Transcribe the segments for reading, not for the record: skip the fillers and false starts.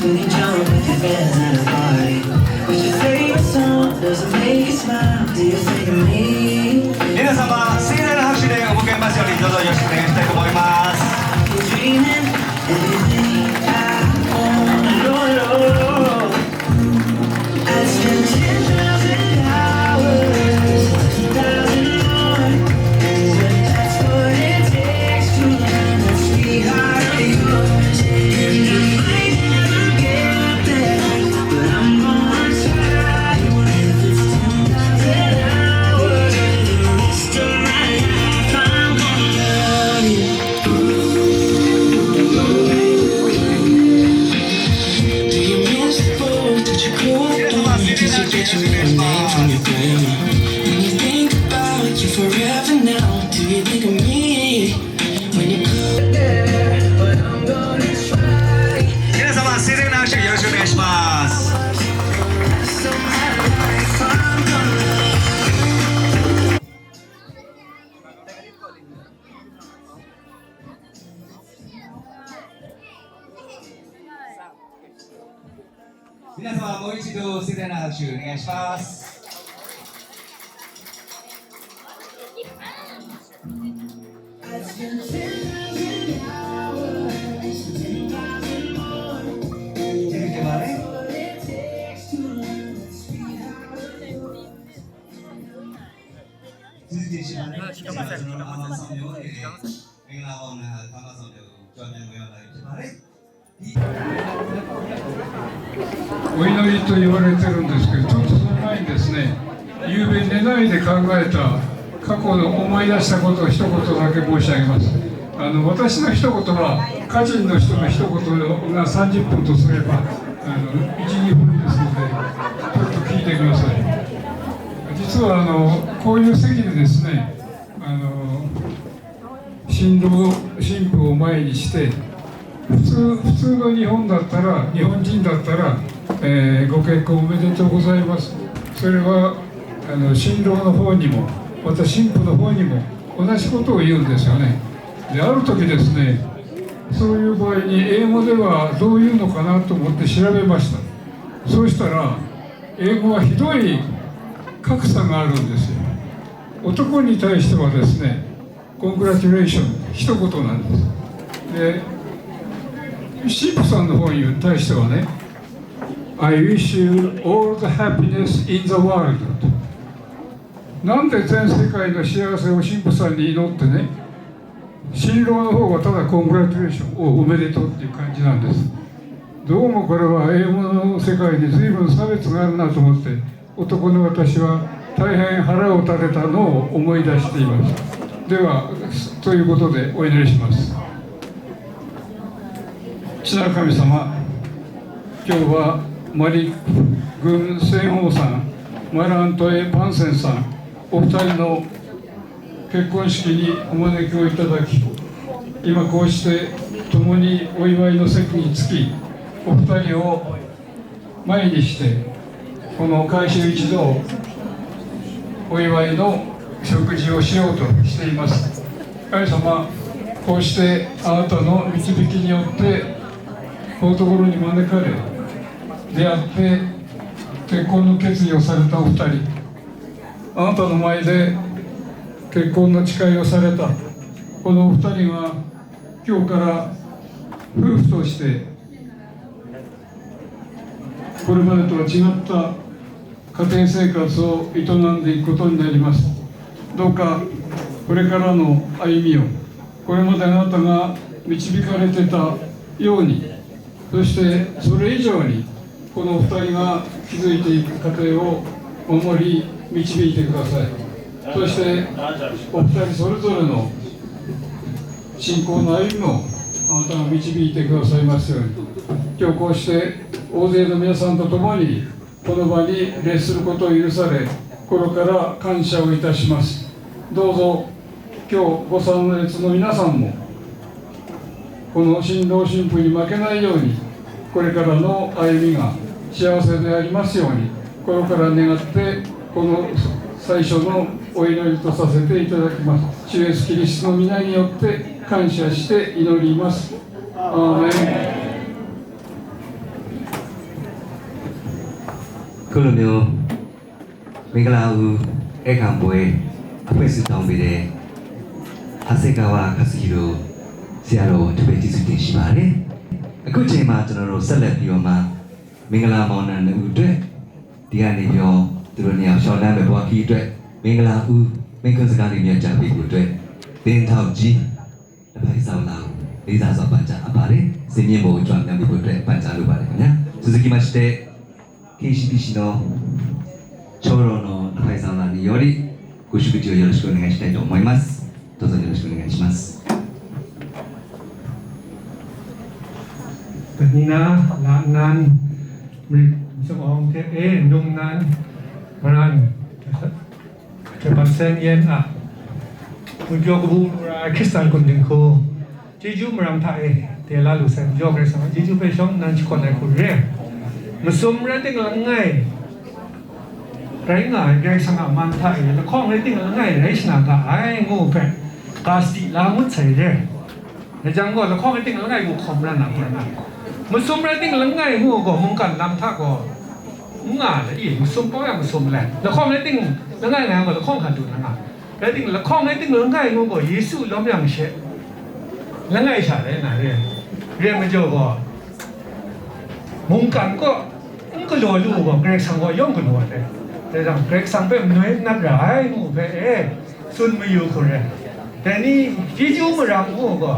when you jump with your friends at a party. What's your favorite song? Does it make you smile? Do you think of me? 皆様、盛大な拍手でお迎えますようにどうぞよろしくお願いしたいと思います。 You're dreaming everything I want. I spent 10,000 hours, 2,000 more, but that's what it takes to learn that sweetheart of yours. And I might never get there, but I'm gonna try. If it's 10,000 hours and the rest of my life, I'm gonna love you. Do you miss the boat that you grew up on? Did you get your middle name from your grandma? When you think about you forever now, do you think of me? When you put there, but I'm gonna try. 皆様、盛大な拍手よろしくお願いします。 Rest of my life, I'm gonna love you. 皆様、もう一度盛大な拍手お願いします。 I spent 10,000 hours, 10,000 more. 続いてはね、 What it takes to learn that sweetheart of yours. 続いてしまうね、皆様のアマソンをメガホンなアマソンを上面のような一番ね。 お祈りと言われてるんですけど、ちょっとその前にですね、夕べ寝ないで考えた過去の思い出したことを一言だけ申し上げます。私の一言は歌人の人の一言が30分とすれば1、2分ですので、ちょっと聞いてください。実はこういう席でですね、新婦を前にして普通の日本だったら、日本人だったら、ご結婚おめでとうございます。それは新郎の方にもまた新婦の方にも同じことを言うんですよね。である時ですね、そういう場合に英語ではどういうのかなと思って調べました。そうしたら英語はひどい格差があるんですよ。男に対してはですね、コングラチュレーション一言なんです。で新婦さんの方に対してはね、I wish you all the happiness in the world と。なんで全世界の幸せを新婦さんに祈ってね、新郎の方はただコングラチュレーションをおめでとうっていう感じなんです。どうもこれは英語の世界に随分差別があるなと思って、男の私は大変腹を立てたのを思い出しています。では、ということでお祈りします。父なる神様、今日はマリ・グン・センホーさん、マラントエ・パンセンさん、お二人の結婚式にお招きをいただき、今こうして共にお祝いの席につき、お二人を前にしてこの改修一同お祝いの食事をしようとしています。神様、こうしてあなたの導きによってこのところに招かれ出会って結婚の決意をされたお二人、あなたの前で結婚の誓いをされたこのお二人が今日から夫婦としてこれまでとは違った家庭生活を営んでいくことになります。どうかこれからの歩みをこれまであなたが導かれてたように、そしてそれ以上にこのお二人が築いていく過程を守り導いてください。そしてお二人それぞれの信仰の歩みもあなたが導いてくださいますように、今日こうして大勢の皆さんと共にこの場に列することを許され、心から感謝をいたします。どうぞ今日ご参列の皆さんもこの新郎新婦に負けないように、これからの歩みが幸せでありますように心から願って、この最初のお祈りとさせていただきます。主イエスキリストの皆によって感謝して祈ります。アーメン。ခုလိုမျိုးမင်္ဂလာဦးအခမ်းပွဲအဖွဲ့စုတောင်းပေးတဲ့ဟာစေကာဝါခစီတို့ဆရာတော်တပည့်ကျေးဇူးတင်ရှိပါတယ်အခုချိန်မှာကျွန်တော်တို့ဆက်လက်ပြီးတော့မှမင်္ဂလာမောင်နှံတို့အတွက်ဒီကနေပြောသူတို့နေရာရှောင်းတန်းပဲဘွားခီအတွက်မင်္ဂလာဦးမင်္ဂလာစကားလေးများကြားပေးဖို့အတွက်တင်းထောက်ကြီးတပိုင်ဆောင်လာလေးစားစွာပန်ကြားအပ်ပါတယ်စင်မြင့်ဘုံကြွမ်းမြတ်ဖို့အတွက်ပန်ကြားလိုပါတယ်ခင်ဗျာစုစုきましてKCBC の長老の中井さんによりご祝辞をよろしくお願いしたいと思います。どうぞよろしくお願いします。วันนี้นะลานันมีสมองเทเอนุ่งนั้นมันจะมาเซนเย็นอ่ะคุณโยกบูราคริสตันคนหนึ่งโคจีจูมรังไทยเทลาลูเซนโยกเรสังจีจูไปช่องนั้นชุคนในคนเร่มาสมระติงหลังไงไรง่ายไรสงบมันไทยแล้วข้องไรติงหลังไงไรสนากาไอ้งูแพะกาสติลามุดใส่เร่ในจังก็แล้วข้องไรติงหลังไงกูคอมระหนักระหนักมาสมระติงหลังไงงูก็มองกันลำท่าก็งาเลยอีมาสมป้อยมาสมแหละแล้วข้องไรติงหลังไงไงก็แล้วข้องขัดดูนั่นน่ะไรติงแล้วข้องไรติงหลังไงงูก็เยซูล้อมยังเชะหลังไงฉาได้ไหนเรียนไม่จบก็มองกันก็รอลูกว่าเกรกสังก็ย่อมกันหมดเลยแต่ทำเกรกสังเป็นหน่วยนักร้ายงูเพ่สุนไม่อยู่คนเดียวแต่นี่จีจูมรังงูก็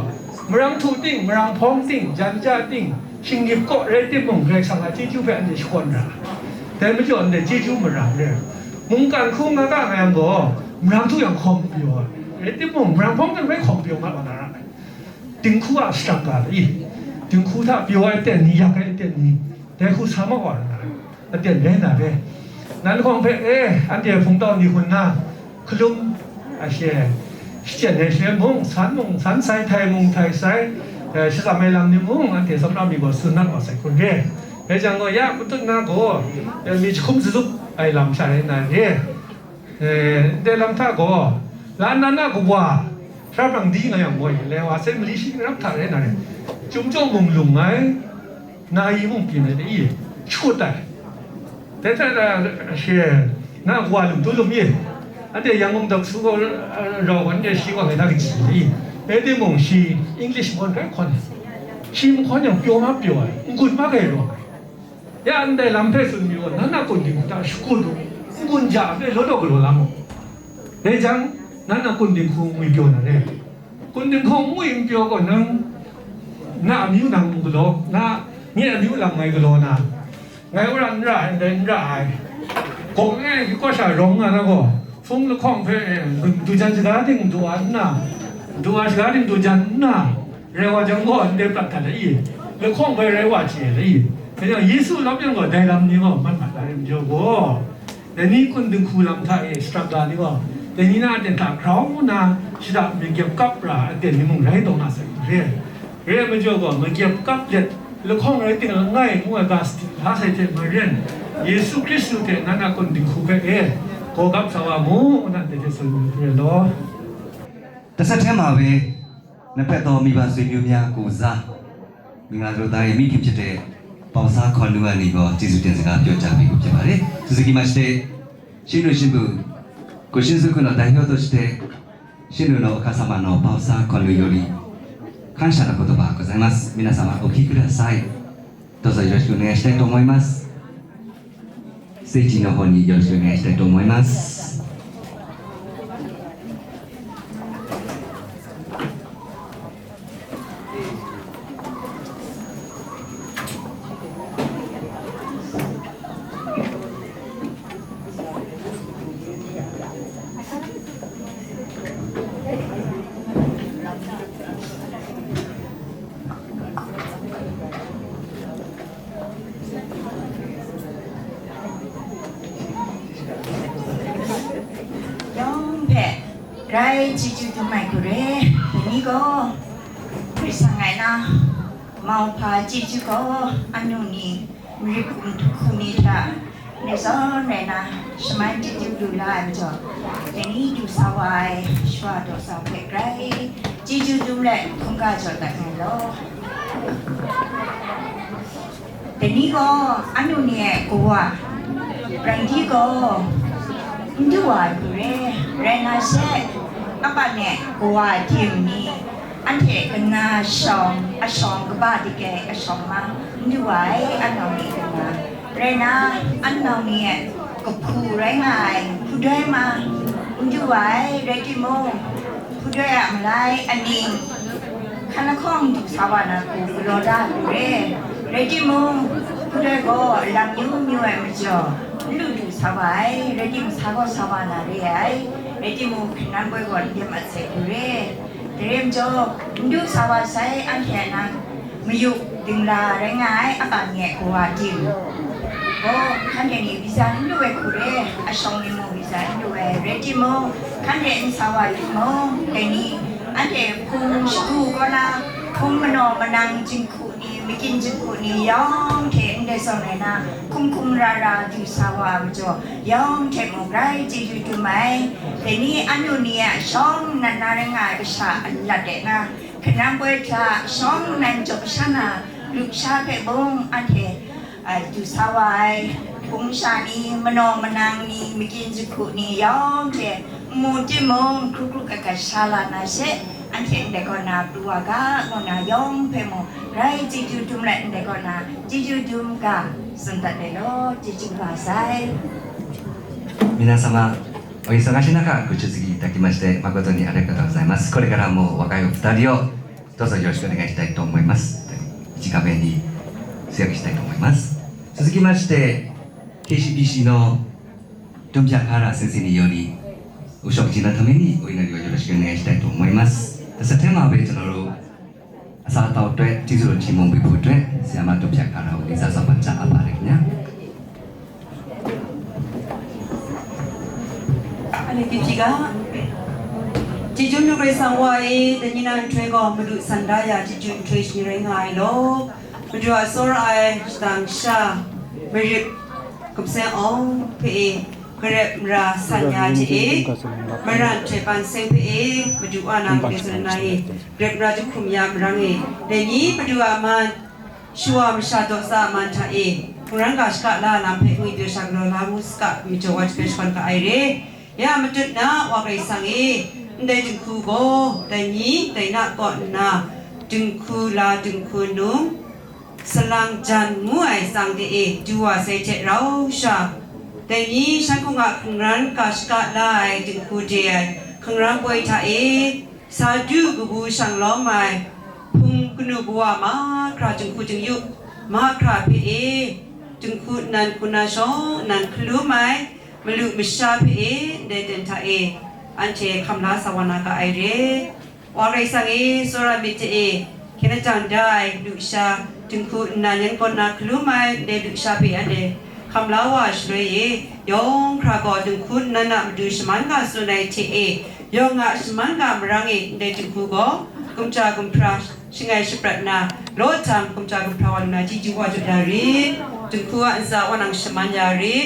มรังทูติ้งมรังพองติ้งจันจ้าติ้งชิงยิบก็เรติมงเกรกสังจีจูเป็นอันเดียวกันนะแต่ไม่จบอันเดียวจีจูมรังเนี่ยมองกันคู่งานต่างกันก็มรังทุกอย่างคอมพิวเรติมงมรังพองกันไม่คอมพิวมากกว่านั้นถึงคู่อาสตรักกันอีถึงคู่ถ้าพิวไอเต็นนี้อยากไอเต็นนี้แต่คู่สามก่อนนะอันเดียวได้นะเพ่นั้นของเพ่อันเดียวผมตอนนี้คนหน้าคลุมอาเชียเจ็ดเชียมงสันไซไทยมงไทยไซชิสามัยลำนิมงอันเดียวสำหรับมีบทสุนัขอใส่คนเร่เฮ้ยจังก็ยากมันต้นหน้าก็มีคุ้มสุดไอ้ลำใส่นั่นเร่เดี๋ยวลำท่าก็ร้านนั้นน่าก็ว่าถ้าบางดีก็อย่างบ่อยแล้วว่าเส้นมิลิชิรับถ่ายได้ไหนจุ่มจ้องมุงลุงไงนายมุงกินอะไรอีชุดแต่ถ้าเชียน่ากว่าลุงตัวลุงยี่อันเดียวยังมุงดักสู้ก็รอวันเดียวชีว่าให้ได้กี่ปีเดี๋ยวมุงชีอังกฤษมันก็คนชีมันคนอย่างเปียวมาเปียวกุนมากเลยหรอยันเดลำเพสุนอยู่นั่นน่ะคนที่มุงตาชุดกุนจ่าเป็นรถดอกลัวลำเดี๋ยวจังนั่นน่ะคนที่คงไม่เปียวนั่นเองคนที่คงไม่เปียวก็นั่งน่ามิวนั่งก็รอน่าเนี่ยมิวลำไงก็รอนะไงว่ารันเดินได้ก็ง่ายก็ใช้ร้องอ่ะนะก็ฟงละข้องเพลดูจันทร์การทิ้งดูอันน่ะดูอันการทิ้งดูจันน่ะเรียกว่าจังก็เดินตัดกันได้อีแล้วข้องไปเรียกว่าเฉยได้อีแต่อย่างยิสุรับยังก็ได้ลำนี้ก็มันมาได้เยอะก็แต่นี่คนดึงคูลำไทยสตรักดานี่ก็แต่นี่น่าจะตัดเขาน่ะชิดามีเก็บกับปลาเดี๋ยวนี้มึงไรตรงนั้นสิเรียไม่เยอะก็มันเก็บกับเด็ดแล้วข้องอะไรติงง่ายมั่วกาสหาใส่เทมาเรียนเยซูคริสต์เทนั่นน่ะคนดึงคูไปก็กับสวามูนั่นเดี๋ยวสุดเรียนล้อแต่สักแค่มาเว้นับแต่ต่อมีบางสิ่งอยู่เนี่ยกูซ่ามีงานเราได้มีกิจเดปาวซาคอนดูอันนี้ก็จีสุเตียนสกัดเกี่ยวกับมีกุญแจมาเลย続きまして新郎新婦ご親族の代表として新郎のお母様のパウサーコンルより感謝の言葉ございます。皆様お聞きください。どうぞよろしくお願いしたいと思います。ステージの方によろしくお願いしたいと思います。ไรจีจูทำไมกูเร่นี่ก็ไม่สั่งไงนะเมาพาจีจูก็อันนี้มีคุณทุกคนนี่ท่าในซอนเลยนะสมัยจีจูดูไลฟ์จ้ะแต่นี่ดูสาวายชัวร์ตัวสาวเด็กไรจีจูดูแลคุณก็จอดแต่ไงล่ะแต่นี่ก็อันนี้กูว่า Brandy go do I pray Rena said about net why Timmy and take a song about the gay a song ma do I know Rena unknown yet go poo right high who do ma do I ready mo who do I am like I mean ခဏခေါင်းသူစားပါနာကိုဘလော်ဒါလေရေဒီမုံသူတဲ့ကိုလမ်းမျိုးမျိုးရဲ့မကျော်လူတူစားပါရေဒီမစားတော့စားပါနာလေရေဒီမုံခဏဘွယ်ကိုဒီမှာဆက်ရေဒရင်ကျော်လူစားပါဆိုင်အန်ထဲနာမယုတင်လာရငိုင်းအပငဲကိုဟာဒီဘောခန်းနေဗီဇာလူဝဲကိုရေအဆောင်နေမဗီဇာလူဝဲရေဒီမုံခန်းနေစားပါလိမုံတင်းနီอันเดียคุมชูก็นะคุมมโนมนังจิงคุนีไม่กินจิงคุนีย่องเทนเดสอนนะคุมราดูสาวามจ่อย่องเทมุไรจิจุจุไหมแต่นี่อันนู้นเนี่ยช่องนันนาเรงายประชาอันละเดนะขณะเปิดชาช่องนันจบชนะลูกชาเพบงอันเทดูสาวายคุมชานีมโนมนังนีไม่กินจิงคุนีย่องเทมูจิมงครุกกับชาลานาเซอันเห็นเด็กก็นาตัวก็ก็นายองเพมไรจิจูดุมแหละเด็กก็นาจิจูดุมก็สุนทรเดโลจิจูบาไซ皆様お忙しい中ご出席いただきまして誠にありがとうございますこれからも若いお二人をどうぞよろしくお願いしたいと思います一画面に通訳したいと思います続きまして KCBC のドンピャカーラ先生によりお食事のためにお祈りをよろしくお願いしたいと思いますさてまあ別の朝とって地図のチームを見るとせやまとぴゃからをいざさばちゃあばれにゃAlekitiga Jijun nu kay sangwai taninan twego mudu sandaya jijun twish ni rengai lo mudu asor ai stang sha merip kumse ong pe kerep ra sanya ji meran chepan seng pe mudu anang kesenai rep ra jukum ya merangi deni mudu aman shua mashado sa man tha e kuranga ska la lam pe ui de sagro la muska mi chawat peshkan ka aire ya matut na wa kai sangi ndai jing khu go dai ni dai na ko na jing khu la jing khu nu salang jan mu ai sang de e juwa se che rao sha dai ni san ko nga khran ka ska lai jing khu je ai khran poi tha e sa ju gu bu sang lo mai phung knu bua ma kra jing khu jing yu ma kra pe e jing khu nan kuna so nan khlu maiมลุมิชาพีเดเดนทาเออันเชคำลาสวรรค์กาไอเรวาริสังเอโซรามิเตเอเคนจังได้ลุชาจึงคุณนันยันกนาคลุไมเดลุชาพีอันเดคำลาวาชเรยองครากอจึงคุณนันนับดูสมันกาสุนัยเทเอยองอาสมันกามรังเอเดจึงคุโกกุมจากุมพระชิงไอชิปรนาโลจามกุมจากุมพระวันนาจิจิวาจุดารีจึงคุอันซาวันังสมันยารี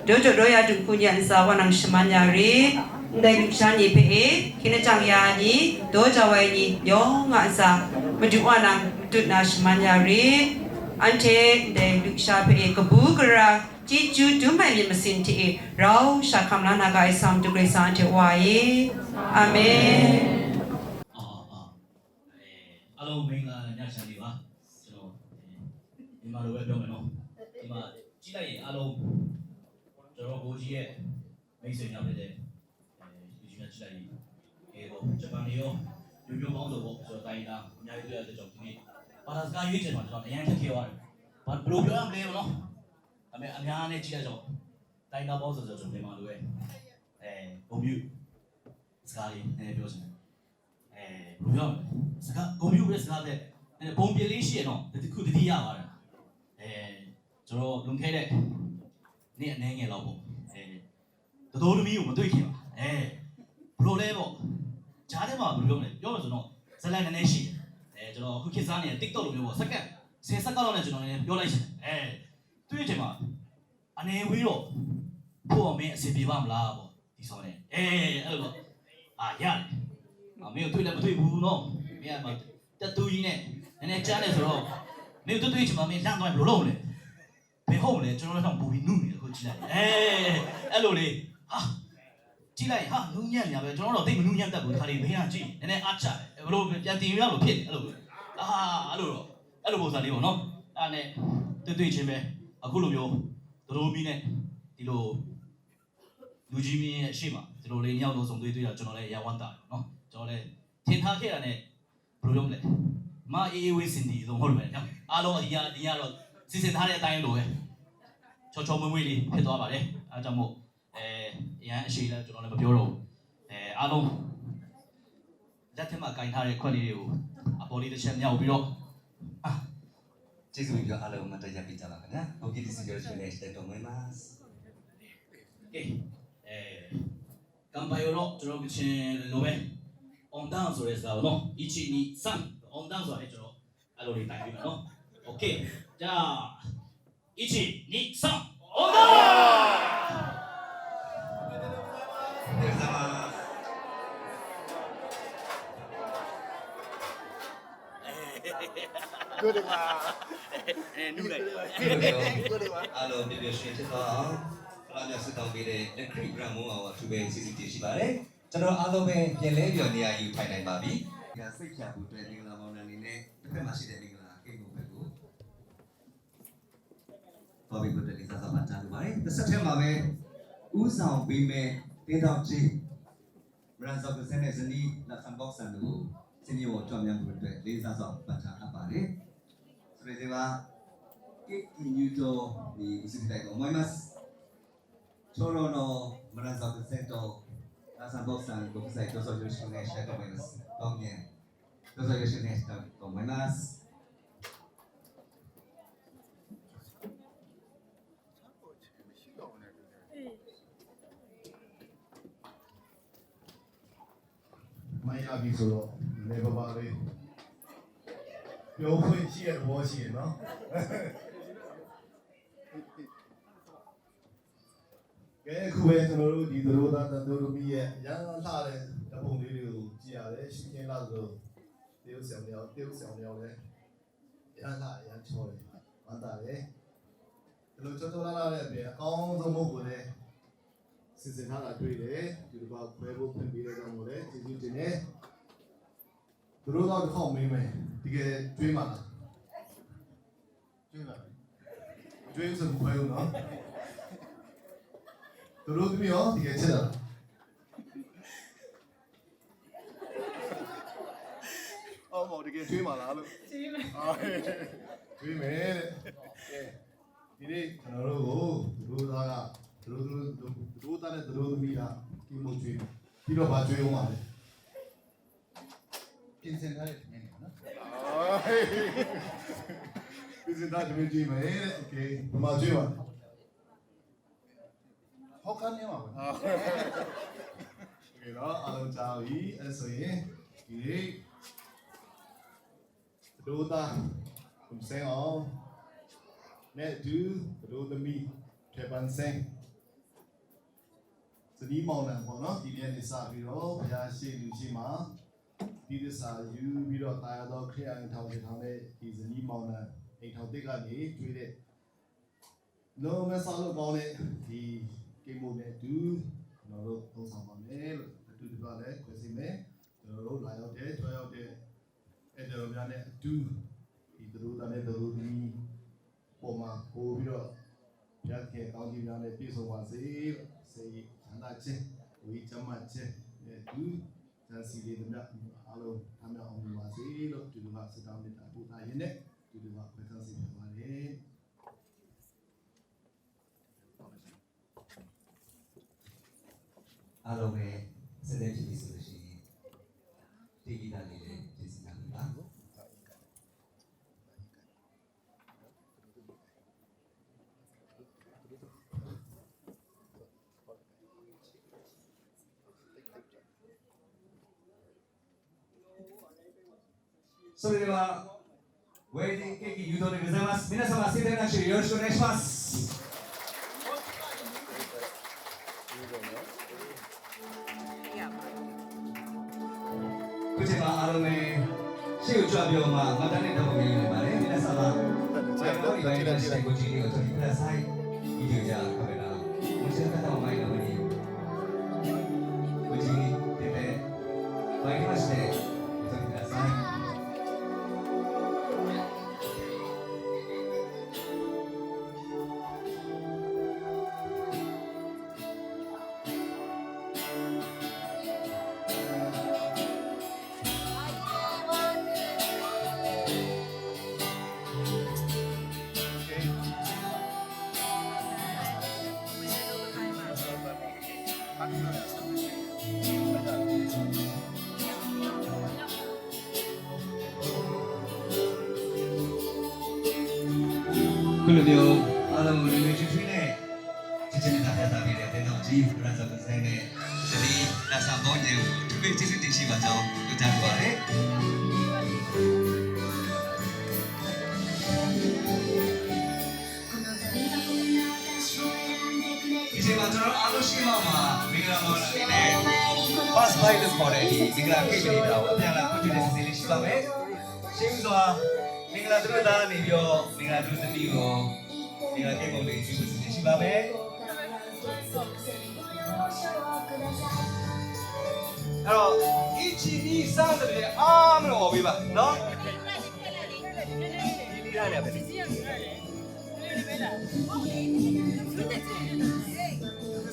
Dojo doya dukunya sawa nang semanyari ndai luksani pe kina changyani doja waini yo nga sa maduwa nang tutna semanyari ante ndai luksa pe kabu kara jiju dumai mi masin ti rao shakamla naga isam tu gresa ante wae amen အားလုံးမင်္ဂလာညချမ်းလေးပါကျွန်တော်ဒီမှာလိုပဲပြောမယ်နော်ဒီမှာကြည့်လိုက်ရင်အားလုံးကျွန်တော်ကိုကြီးရဲ့မိတ်ဆွေများဖြစ်တဲ့ဒီကြီးများကြည့်လိုက်ရင်ဟေဂျပန်နေရောမျိုးပေါင်းစုံပေါ့ကျွန်တော်တိုင်းသားအများကြီးတွေ့ရတဲ့ကြောင့်ဒီနေ့ဘာသာစကားရွေးချယ်မှာကျွန်တော်အရင်ထက်ခဲသွားတယ်ဘာဘယ်လိုပြောရမလဲနော်ဒါပေမဲ့အများနဲ့ကြည့်ရတော့တိုင်းသားပေါင်းစုံဆိုကျွန်တော်ဒီမှာလိုပဲဘုံမြူစကားလေးနည်းပြောစမ်းဘယ်လိုပြောစကားဘုံမြူရဲ့စကားတဲ့ဘုံပြလေးရှိရတော့ဒီခုတတိယပါတယ်ကျွန်တော်လွန်ခဲ့တဲ့နေ့အနေငယ်လောက်ပေါ့တတော်သမီးကိုမတွေ့ခင်ပါဘယ်လိုလဲပေါ့ဂျားထဲမှာဘယ်လိုပြောမလဲပြောလို့ဆိုတော့ဇလန်နည်းနည်းရှိတယ်ကျွန်တော်အခုခေတ်စားနေတဲ့ TikTok လိုမျိုးပေါ့စက္ကန့်10စက္ကန့်လောက်နဲ့ကျွန်တော်လည်းပြောလိုက်ရှင်တွေ့ချိန်မှာအနေဝေးတော့ဖို့မင်းအစီပြေပါမလားပေါ့ဒီဆောင်နေအဲ့လိုပေါ့ရတယ်မင်းတို့တွေ့လည်းမတွေ့ဘူးနော်မင်းကတက်တူကြီးနဲ့နည်းနည်းကြားနေဆိုတော့မင်းတို့တွေ့ချိန်မှာမင်းလန့်သွားဘယ်လိုလုပ်လဲ ဘယ်ဟုတ်လဲကျွန်တော်တို့တော့ပူပြီးနုနေတယ်ခုကြည့်လိုက်အဲ့လိုလေဟာကြည့်လိုက်ဟာနုညံ့ညာပဲကျွန်တော်တို့တိတ်မနုညံ့တတ်ဘူးခါလေးဘေးကကြည့်နည်းနည်းအားချတယ်ဘလို့ပြန်တင်ရလို့ဖြစ်တယ်အဲ့လိုအဲ့လိုပုံစံလေးပေါ့နော်အဲ့နဲ့တွေ့ချင်းပဲအခုလိုမျိုးဒရိုးမီနဲ့ဒီလိုလူကြီးမင်းရဲ့အရှိမဒီလိုလေးညောက်လို့စုံတွေ့တာကျွန်တော်လည်းရဝမ်းတာနော်ကျွန်တော်လည်းထင်ထားခဲ့တာနဲ့ဘယ်လိုလုပ်မလဲမအေးဝေးစင်ဒီဆိုဟုတ်တယ်ဗျာအားလုံးဒီကတော့စီစဉ်ထားတဲ့အတိုင်းလိုပဲချောမွေ့မွေ့လေးဖြစ်သွားပါတယ်အားကြောင့်မို့ရန်အရှိလဲကျွန်တော်လည်းမပြောတော့ဘူးအားလုံးလက်ထက်မှာကင်ထားတဲ့ခွက်လေးတွေကိုအပေါ်လေးတစ်ချက်မြောက်ပြီးတော့ကျေးဇူးပြုအားလုံးမတရားပြကြပါခင်ဗျာโอเคဒီစီဂျောရှင်နဲ့တက်တော်ဝင်ပါကဲကမ်ပိုင်ရောကျွန်တော်ကချင်းလိုပဲအွန်ဒန်ဆိုရဲစကားပေါ့နော်1 2 3အွန်ဒန်ဆိုရဲကျွန်တော်အဲ့လိုလေးတိုင်ပြီးမယ်နော်โอเคじゃあ1 2 3オンダーgood ပါနူးလိုက် good ပါအားလုံးပြည့်ပြည့်ရှင်းဖြစ်သွားအောင်ဘုရားမြတ်စွာဘုရားပေးတဲ့လက်ခရီးဂရမ်မုံအောင်သူပဲစီစီတည်ရှိပါတယ်ကျွန်တော်အားလုံးပဲပြင်လဲပြောနေရာယူထိုင်နိုင်ပါပြီဒါစိတ်ချဖို့အတွက်မင်္ဂလာပေါင်းအနေနဲ့တစ်ဖက်မှာရှိတဲ့မင်္ဂလာကိန်းကိုပဲကိုတော်ပြီကိုတည်းကစားစားပါကြားလိုပါတယ်တစ်ဆက်ထဲမှာပဲဥဆောင်ပေးမဲ့တင်းတော်ကြီးမရန်ဆော့ကစနဲ့ဇနီးလက်ဆန်ဘောက်ဆန်တို့စင်ရောကြော်မြန်မှုအတွက်လေးစားဆောင်ပတ်ထားအပ်ပါတယ်それではケーキ入場に移りたいと思います長老の村沢先とラサンボクさんご夫妻どうぞよろしくお願いしたいと思いますどうぞよろしくお願いしたいと思いますမိုင်းရပြီဆိုတော့လေပပါလေးပြောခွင့်ရှိတဲ့ဘောရှိရနော်ကဲအခုပဲကျွန်တော်တို့ဒီသရိုးသားတန်တိုးလူကြီးရဲ့ရန်လှတဲ့ဓပုံလေးတွေကိုကြည့်ရတယ်ရှင်းရှင်းလာဆိုတရုတ်ဆောင်လည်းရန်လှရန်ချောတယ်ဝမ်းသာတယ်ဒီလိုချောလာတဲ့အပြင်အကောင်းဆုံးမဟုတ်ဘူးလေစစ်စစ်ထားတာတွေ့တယ်ဒီလိုပါခွဲဖို့ပြင်ပေးတဲ့ကြောင့်မို့လဲကျေးဇူးတင်တယ်သူတို့တော့တစ်ခေါက်မေးမယ်ဒီကကျွေးမှာလားကျွေးစမခွဲဘူးနော်သူတို့သမီးရောဒီကချက်တာအော်မော်ဒီကကျွေးမှာလားလို့ကျွေးမယ်ကျွေးမယ်တဲ့ဒီနေ့ကျွန်တော်တို့ကိုသူတို့သားကသူတို့သားနဲ့သူတို့သမီးကဒီမို့ကျွေးပြီးတော့ဗာကျွေးအောင်ပါလေပြင်ဆင်ထားတဲ့မင်းနော်ပြင်ဆင်ထားတဲ့မင်းကျွေးမယ်တဲ့โอเคဘာမှကျွေးပါဟောက်ကနေမှာပါโอเคတော့အားလုံးကြားပြီအဲ့ဆိုရင်ဒီနေ့သူတို့သားผมเซ็งအောင်နဲ့ဒူတို့သမီးထေပန်စင်စနီးမောင်နှံပေါ့နော်ဒီနေ့နေစပြီးတော့ဘုရားရှိလူရှိမှာဒီသစ္စာယူပြီးတော့တာယာတော်ခရိယန်ထောင်ထောင်တဲ့ဒီစနီးမောင်နှံအိမ်ထောင်တစ်ကနေကျွေးတဲ့လုံးမဆောက်လို့ကောင်းတဲ့ဒီကိမိုနဲ့ဒူကျွန်တော်တို့သုံးဆောင်ပါမယ်လို့အတူတူကလည်းခွဲစီမယ်ကျွန်တော်တို့လာရောက်တဲ့ကြွရောက်တဲ့အဲ့တော်များနဲ့အတူဒီတို့သားနဲ့တို့ဒီပုံမှာပို့ပြီးတော့ရတဲ့ကောင်းကြီးများနဲ့ပြည့်စုံပါစေလို့စေချမ်းသာခြင်းဝိချမ်းသာခြင်းနဲ့သူဇန်စီလေးများအားလုံးအများအောင်ပါစေလို့ဒီလိုကစတောင်းနေတာပို့ထားရင်းနဲ့ဒီလိုကခွဲထားစီပြပါတယ်အားလုံးပဲစတဲ့ကြည့်ဆိုလို့ရှိရင်ဒီဂီတလေးလေးပြင်ဆင်ထားပါそれではウェディングケーキ誘導でございます。皆様盛大な拍手よろしくお願いします。こちらアロメシウチョアビオママタネタボゲユネバレ皆様りバイバイしてご自由にお取りください。以上じゃカメラお持ちの方を前の方にご自由に出てまいりましてお取りください。ခုလိုမျိုးအားလုံးလူလူချင်းချင်းနဲ့ချစ်ချစ်နဲ့ပြသပေးတဲ့တဲ့တော်ကြီးဘရဇာကိုဆိုင်နဲ့ဒီလာဆောင်ပေါင်းခြင်းကိုသူပဲကျေးဇူးတင်ရှိပါကြောင်းပြောကြားပါရစေ။ဒီချိန်မှာကျွန်တော်အားလုံးရှိမှမှာမင်္ဂလာမော်လာနေတယ် fast bite လို့ခေါ်တဲ့ဒီမင်္ဂလာကိတ်လေးတာကိုအပြန်လာခွင့်ပြုတဲ့စီစဉ်လေးရှိပါမယ်။ရှင်းစွာမင်္ဂလာသူတို့သားနေပြီးတော့မင်္ဂလာသူတို့သမီးကိုမင်္ဂလာကိတ်ပုံလေးပြုစုစီစဉ်ရှိပါမယ်။အဲ့တော့အချီနီစားတဲ့အားမလို့ပေးပါနော်။ဒီရတယ်ပဲ။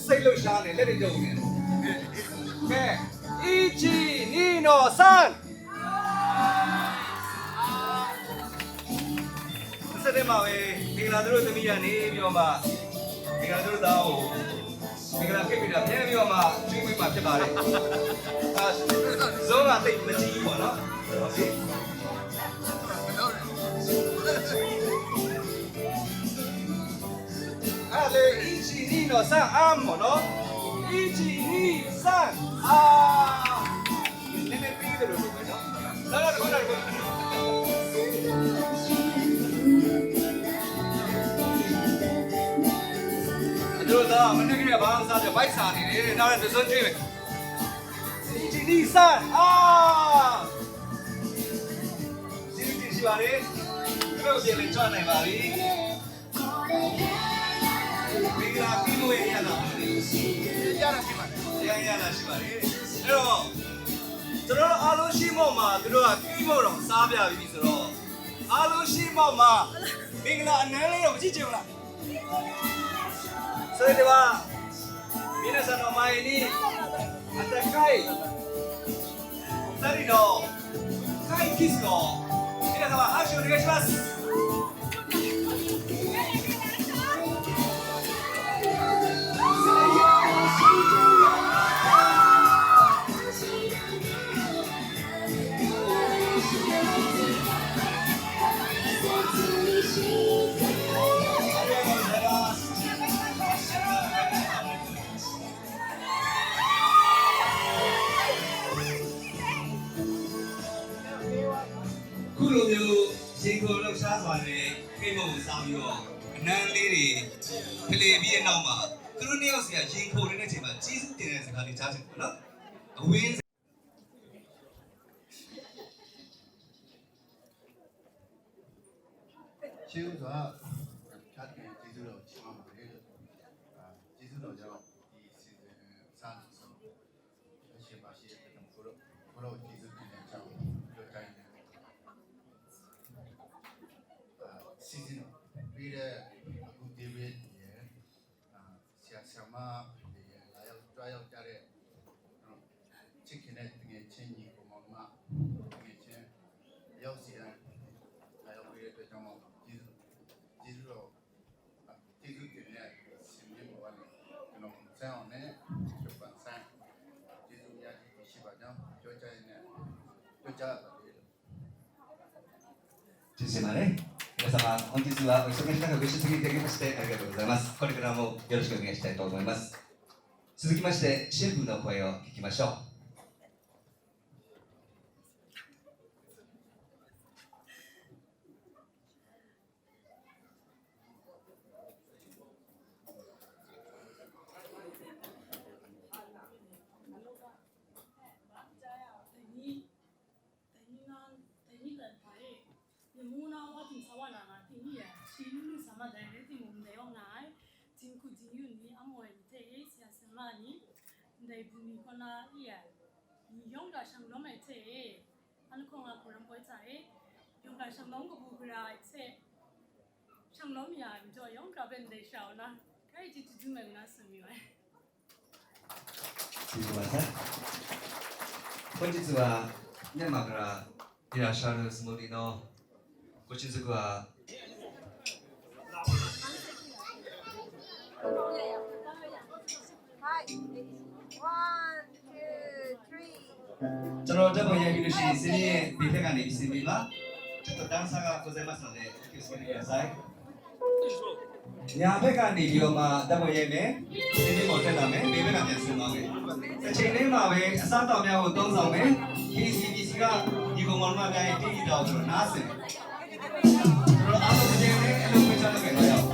စိတ်လှရှားနေလက်တွေကြုံနေ။ကဲအချီနီနိုဆန်စတဲ့မှာပဲမင်္ဂလာသူတို့သမီးရနေပြီးတော့မှမင်္ဂလာသူတို့သားကိုမင်္ဂလာကိတ်ပြီးတော့ပြန်ပြီးတော့မှကျွေးမွေးမှာဖြစ်ပါတယ်။အဲဇုံးကတိတ်မကြည့်ဘူးပေါ့နော်။ဟုတ်ပြီ။အဲ့လေအချီနီနိုဆန်အမ်ပေါ့နော်။အချီနီဆန်အာနည်းနည်းပြီးတယ်လို့ပြောနော်။လာတော့ခေါင်းလိုက်တို့သားမနေ့ကဘာမှစားတယ်ဘိုက်စားနေတယ်နောက်လည်းစွန်းကျွေးမယ်ဒီနီဆန်အာဒီလိုရှိပါလေတို့ပြန်လဲကြွနိုင်ပါပြီမိဂလာပြီးလို့ရတာရတာရှိပါတယ်ရတာရှိပါတယ်အဲ့တော့ကျွန်တော်အားလုံးရှိမော့မှာတို့ကပြီးဖို့တော့စားပြပြီဆိုတော့အားလုံးရှိမော့မှာမိဂလာအနည်းလေးတော့မကြည့်ချင်ဘူးလားそれでは皆さんの前に温かい2人の深いキスを皆様拍手お願いします。ခုလိုမျိုးရင်ခုန်လှုပ်ရှားစွာနဲ့ကိတ်မုံကိုစားပြီးတော့အနမ်းလေးတွေဖလေပြီးတဲ့နောက်မှာသူတို့နှစ်ယောက်စီကရင်ခုန်နေတဲ့အချိန်မှာကြီးစုတင်တဲ့စကားလေးကြားချင်တယ်နော်အဝင်းရှင်းဥစွာချတ်တဲ့ကျေးဇူးတော်ချီးမွမ်းပါတယ်လို့ကျေးဇူးတော်ကြောင့်ဒီစီစဉ်စားဆုံးအရှိမရှိတဲ့ဘုရားကျေးဇူးတင်တဲ့အကြောင်းပြောတိုင်းတယ်စီစဉ်ပြီးတဲ့အခုဒီဝေးရဲ့ဆရာဆရာမရဲ့လာရောက်ကြွားရောက်ကြတဲ့ချစ်ခင်တဲ့တကယ်ချင်းကြီးကိုမောင်မတကယ်ချင်းရောက်စီတဲ့လာရောက်ပြီးတဲ့အတွက်ကြောင့်ကျေးဇူးတော်ကျေးဇူးတင်တဲ့ရှင်မြတ်ဘဝနဲ့ကျွန်တော်ဆန်းအောင်နဲ့ကျပန်ဆန်းကျေးဇူးများကြီးရှိပါကြောင်းပြောကြရတဲ့ပြောကြပါလေကျေးဇူးပါတယ်皆様本日はお忙しい中ご出席いただきましてありがとうございます。これからもよろしくお願いしたいと思います。続きまして新婦の声を聞きましょう。你木呢？我挺少玩啦，挺厉害，挺厉ในภูมิคนละเอียดยงกาช่างล้มไอ้เจ้อันคงอาคนรำไปใจยงกาช่างล้มกับบุกราไอ้เจ้ช่างล้มอย่างจะยงกาเป็นเด็กสาวนะใครจะจุดมันน่าสมิวすみません。本日はミャンマーからいらっしゃるつもりのご親族はကျွန်တော်တက်ပေါ်ရိုက်ပြီးလို့ရှိရင်စင်းရဲ့ဘေးဘက်ကနေစင်းပြီးပါちょっと段差がございますのでお気をつけてくださいညာဘက်ကနေပြီးတော့မှတက်ပေါ်ရိုက်မယ်စင်းလေးပေါ်တက်လာမယ်ဘေးဘက်ကပြန်ဆင်းသွားမယ်တစ်ချိန်လေးမှာပဲအစားတောင်များကိုသုံးဆောင်မယ် KCBC ကဒီကောင်မောင်နှမတိုင်းတိတိတောက်ဆိုတော့နားဆင်ကျွန်တော်အားလုံးတစ်ချိန်လေးအလုပ်ပေးချလုပ်ခဲ့ပါရအောင်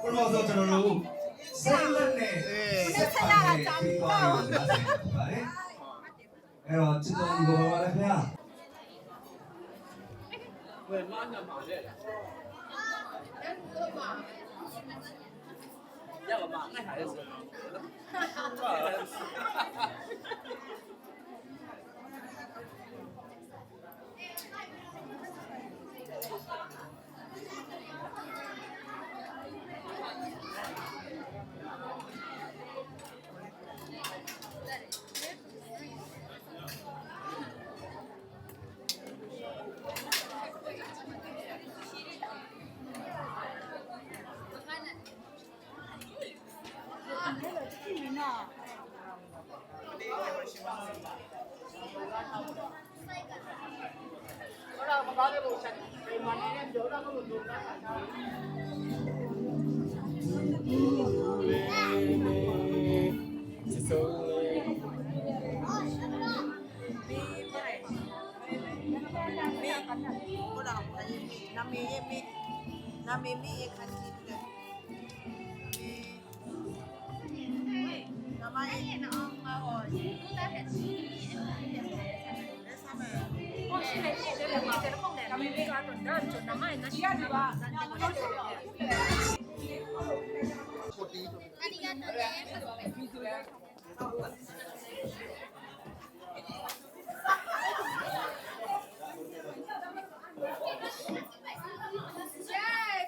ဘုရားဆိုကျွန်တော်တို့စိတ်လက်နဲ့ဆက်လာတာကြောင်းတော့ပါတယ်အဲ့တော့ချစ်တော်ကိုပါလေခင်ဗျာဝယ်မနာမှာလေရပါမှာနိုင်ဟာလေ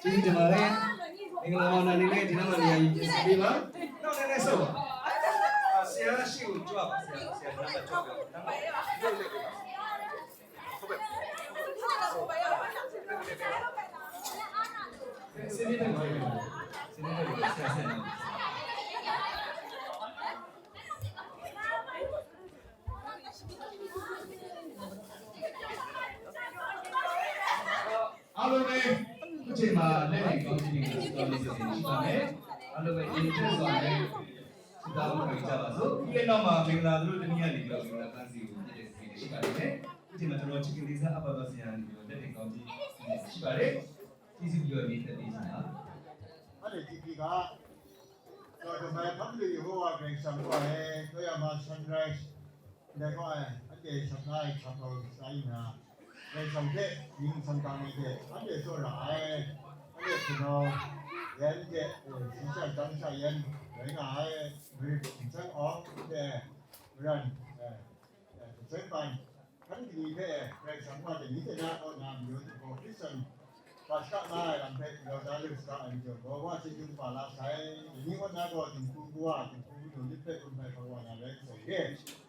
ကျေးဇူးတင်ပါတယ်မင်္ဂလာပါနာနေနဲ့ဒီနောက်နေရာကြီးပြင်ဆင်ပေးပါနောက်လည်းဆော့ပါဆရာရှိကိုကြွပါဆရာနံပါတ်6ပါနံပါတ်6လေးပါဟုတ်ပဲစနေတယ်နော်စနေတယ်ဆက်ဆက်နော်အားလုံးပဲအချိန်မှာလက်နဲ့ကောင်းခြင်းတွေကိုပြောလို့ဆိုရင်ရှိပါမယ်အားလုံးပဲအင်းချက်စွာနဲ့စကားပြောကြပါစို့ဒီကနောက်မှာမင်္ဂလာတို့တနည်းအားဖြင့်ပြောမင်္ဂလာပန်းစီကိုပြည့်တဲ့စီရှိပါတယ်ဒီချိန်မှာကျွန်တော်ချစ်ကလေးစားအပပဆရာနေပြီးလက်နဲ့ကောင်းခြင်းရှိပါတယ်ကျေးဇူးပြောပြီးတက်ပြီးပါအဲ့ဒီဒီက 정말 family 후와 백성과의 또야마 sunrise 내가 안돼 sunrise 잡고 사이나 백성대 민성당에게 안돼 소라에 안돼 그노 연계 진짜 정사연 내가 아예 우리 인생 어때 그런 전반 한국에 백성과의 이제나 어남 요즘 크리스천 Pasca làm việc rồi đã được sao anh chưa có quá trình chúng ta làm sai những con nào có những cung qua những cung nhiều nhất phải cũng phải phải hoàn thành đấy rồi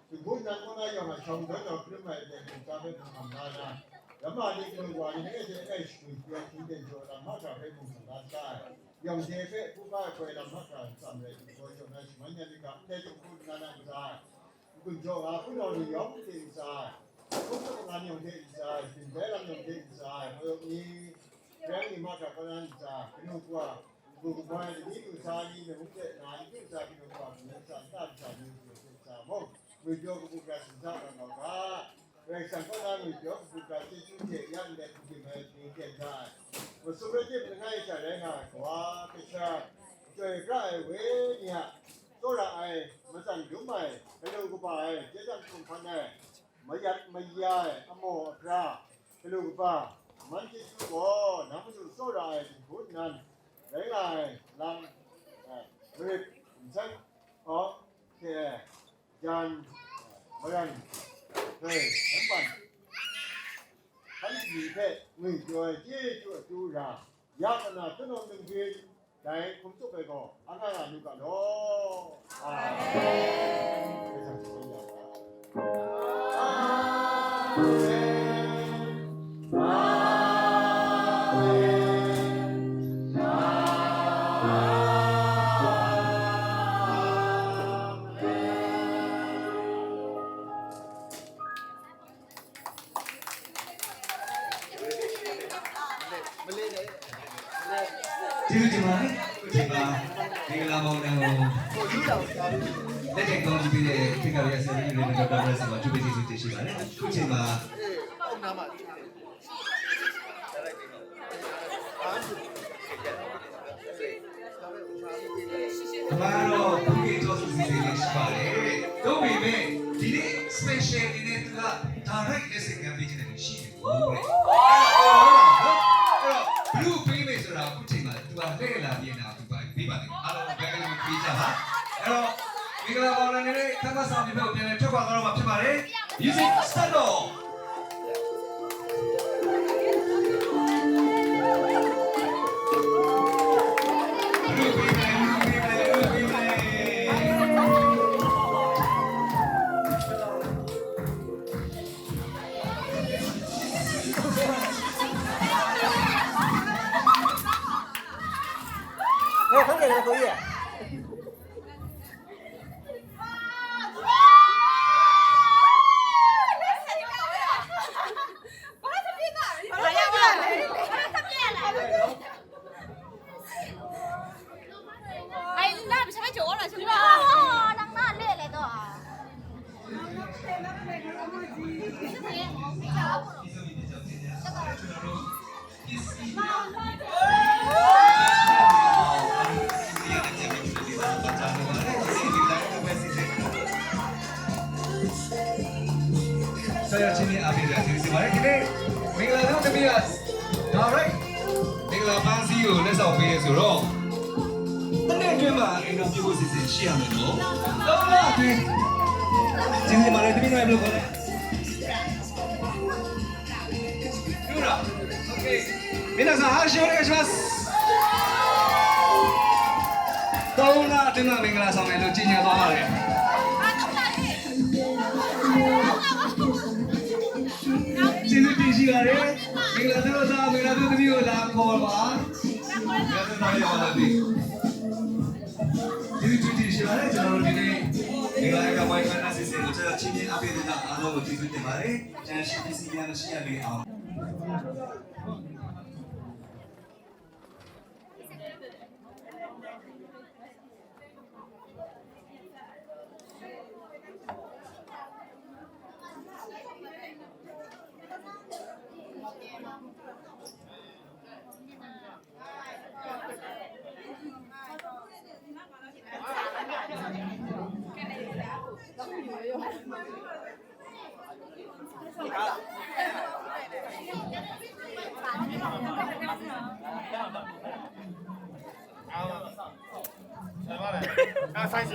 những cung nào con nào mà xong đó rồi cứ phải để chúng ta phải làm ra ra nếu mà những cung qua những cái gì cái sự việc chúng ta做làm hết rồi phải cùng làm sai dùng thế phải cũng phải làm hết rồi làm đấy rồi cho nên mấy nhà đi gặp để chúng cung nào làm sai cung cho à cung nào thì giống thì sai cung cho làm nhiều thì sai thì để làm nhiều thì sai rồi đi Rani maka pananza, kinukwa, kukumae ni kusani ni mukte na kusa kinukwa kunsa tanza ni kusa mo. Video kukukasin sa mga Reksan ko na video kukukasin suke yan de kukimae ni kenta. Masubete pnai sa renga kwa kisha. Joy kai we niya. Tora ai masan dumai, hello kupai, jesan kumpane. Mayat mayai amo ra. Hello kupai. Mình chỉ có nắm giữ số đại phút nan đấy là làm việc sách có thể dàn bằng về đánh bằng hắn gì thế người chơi chơi chuột chu ra giá là tất cả những việc đấy cũng chúc về có anh ấy làm như cả đóကျေးဇူးတင်ပါတယ်ခုချိန်မှာမင်္ဂလာမောင်နှံကိုလက်ကျန်ကောင်းပြီးတဲ့ခေတ်ကရဆရာကြီးတွေနဲ့ဒေါက်တာရဆရာကျူပေးကျေးဇူးတင်ရှိပါတယ်ခုချိန်မှာအမတော်ဘုရားကျော်စီစဉ်နေရှိပါတယ်တို့ပေမဲ့ဒီနေ့ special အနေနဲ့သူက direct lesson ကပေးခြင်းနဲ့ရှိတယ်ဟုတ်ကဲ့အဲ့တော့ဘလူးပေးမယ်ဆိုတာအခုချိန်မှာသူကလှည့်လာပြင်တာသူပါပေးပါတယ်အားလုံးဘယ်ကနေပေးကြပါအဲ့တော့မင်္ဂလာပါနဲ့ခမ်းမဆောင်ပြဖို့ပြန်လဲထွက်ခွာသွားတော့မှာဖြစ်ပါတယ် music start တော့ဆရာချင်းနဲ့အားပေးကြကျေးဇူးပါတယ်ဒီနေ့မင်္ဂလာဆောင်တမီးက direct မင်္ဂလာပန်းစည်းကိုလက်ဆောင်ပေးရဆိုတော့တနေ့အတွင်းမှာအိမ်တော်ပြုဖို့စီစဉ်ရှိရမယ်နော်တော့လားအတွင်းကျေးဇူးပါတယ်တမီးတို့ဘယ်လိုခေါ်လဲယူရာโอเค皆さん拍手お願いしますတော့လားအတွင်းမှာမင်္ဂလာဆောင်မယ်လို့ကြီးညာသွားပါတယ်ကျေးဇူးတင်ရှိပါတယ်မင်္ဂလာတို့သားမင်္ဂလာတို့သမီးကိုလာခေါ်ပါကျေးဇူးတင်ပါတယ်ကျေးဇူးတင်ရှိပါတယ်ကျွန်တော်တို့ဒီနေ့မင်္ဂလာကဝိုင်းခန်းနာစီစဉ်ကိုကျွန်တော်ချင်းချင်းအပေးတဲ့အားလုံးကိုကျေးဇူးတင်ပါတယ်ကျန်ရှိပစ္စည်းများမရှိရလေအောင်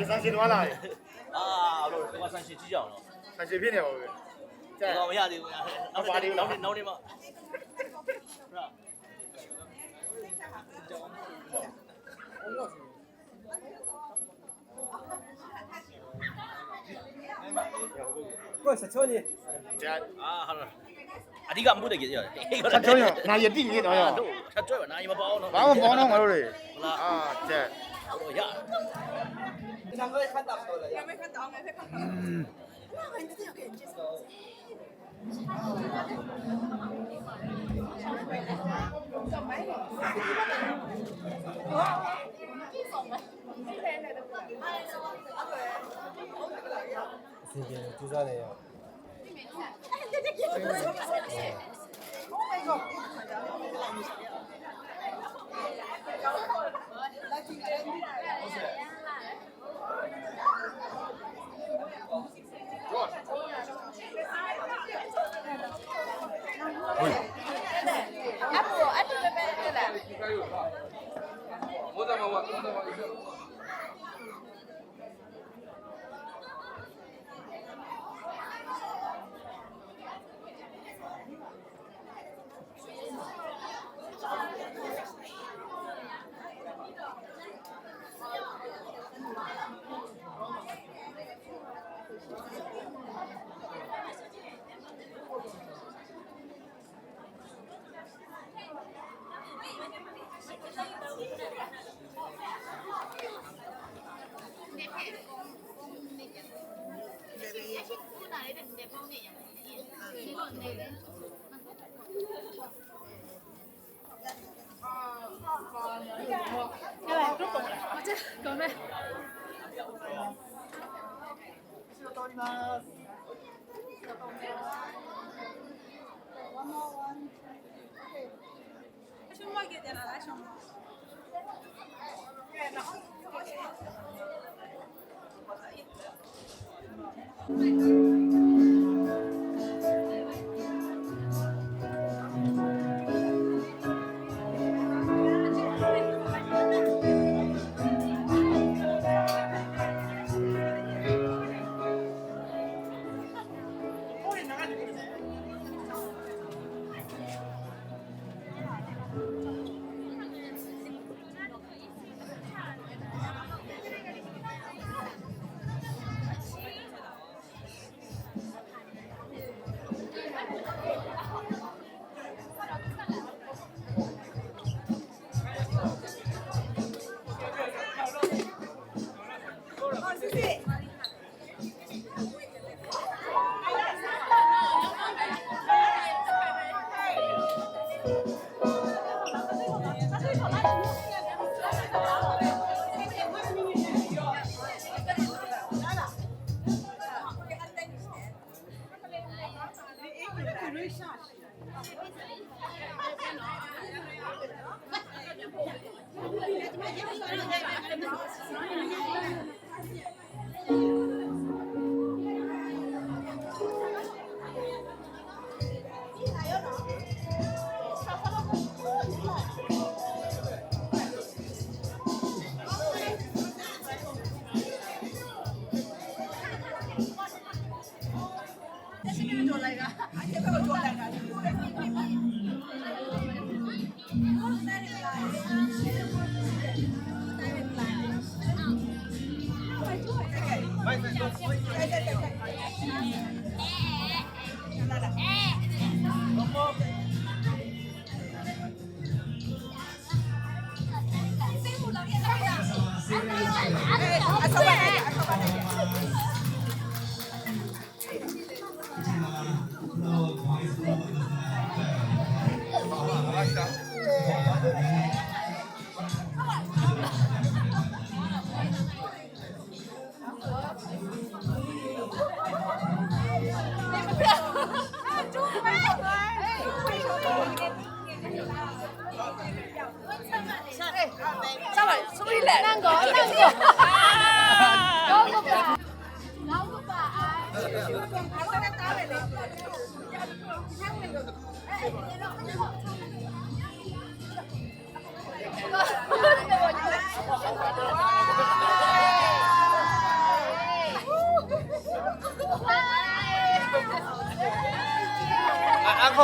三十多啦，啊，我三十几角了， 30片了我。我没下的，老的嘛，是吧？不是错的。啊，好了，啊，你干不得给的，他这样，那也定的那样。他这样，那你们包了，把我包了我嘞。啊，啊，这。我呀。就这样的呀。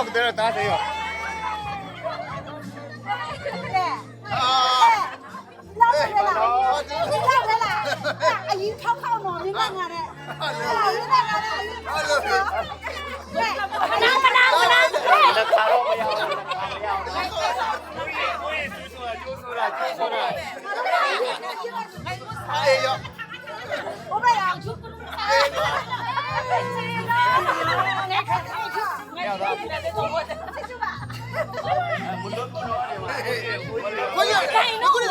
막 내려 나세요. Hãy subscribe cho kênh Ghiền Mì Gõ để không bỏ lỡ những video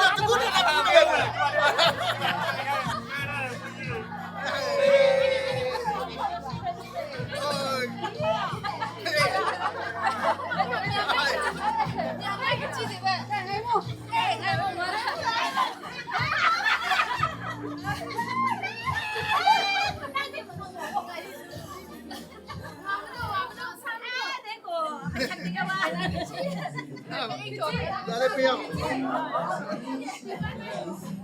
hấp dẫn